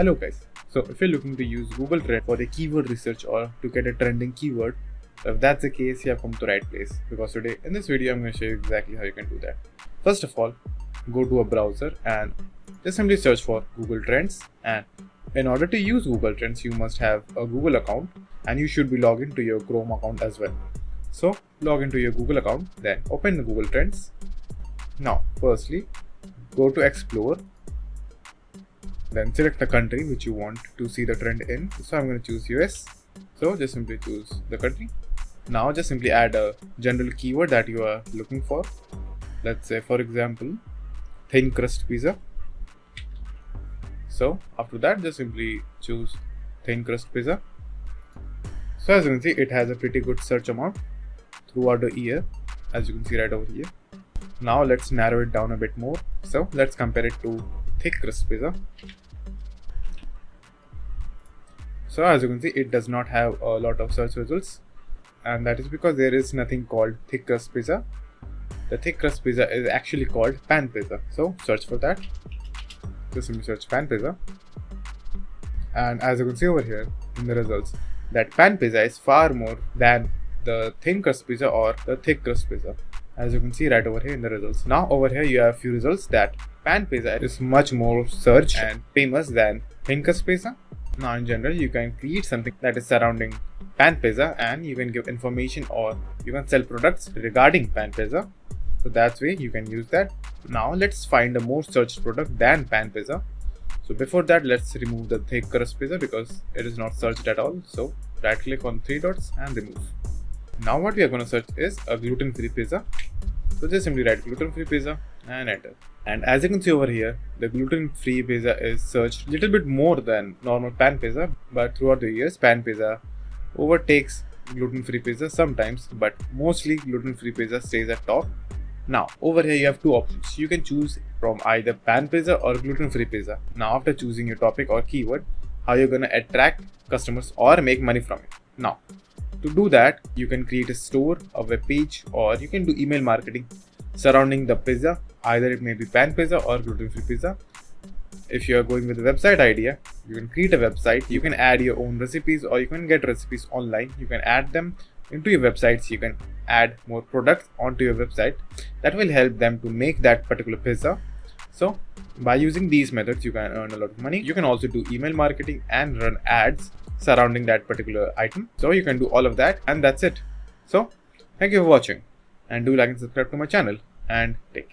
Hello guys, so if you're looking to use Google Trend for the keyword research or to get a trending keyword, if that's the case, you have come to the right place, because today in this video I'm going to show you exactly how you can do that. First of all, go to a browser and just simply search for Google Trends, and in order to use Google Trends you must have a Google account and you should be logged into your Chrome account as well. So log into your Google account, then open the Google Trends. Now firstly go to Explore, then select the country which you want to see the trend in. So I'm going to choose US. So just simply choose the country. Now just simply add a general keyword that you are looking for. Let's say for example thin crust pizza. So after that just simply choose thin crust pizza. So as you can see, it has a pretty good search amount throughout the year, as you can see right over here. Now let's narrow it down a bit more. So let's compare it to thick crust pizza. So as you can see, it does not have a lot of search results, and that is because there is nothing called thick crust pizza. The thick crust pizza is actually called pan pizza. So search for that. Just simply search pan pizza, and as you can see over here in the results, that pan pizza is far more than the thin crust pizza or the thick crust pizza, as you can see right over here in the results. Now over here you have few results that pan pizza is much more searched and famous than thin crust pizza. Now in general you can create something that is surrounding pan pizza, and you can give information or you can sell products regarding pan pizza. So that's way you can use that. Now let's find a more searched product than pan pizza. So before that, let's remove the thick crust pizza because it is not searched at all. So right click on three dots and remove. Now what we are going to search is a gluten-free pizza. So just simply write gluten-free pizza and enter. And as you can see over here, the gluten-free pizza is searched a little bit more than normal pan pizza, but throughout the years pan pizza overtakes gluten-free pizza sometimes, but mostly gluten-free pizza stays at top. Now over here you have two options. You can choose from either pan pizza or gluten-free pizza. Now after choosing your topic or keyword, how you're gonna attract customers or make money from it. Now to do that, you can create a store, a web page, or you can do email marketing surrounding the pizza. Either it may be pan pizza or gluten-free pizza. If you are going with a website idea, you can create a website. You can add your own recipes, or you can get recipes online. You can add them into your websites. You can add more products onto your website that will help them to make that particular pizza. So by using these methods you can earn a lot of money. You can also do email marketing and run ads surrounding that particular item. So you can do all of that, and that's it. So thank you for watching, and do like and subscribe to my channel, and take care.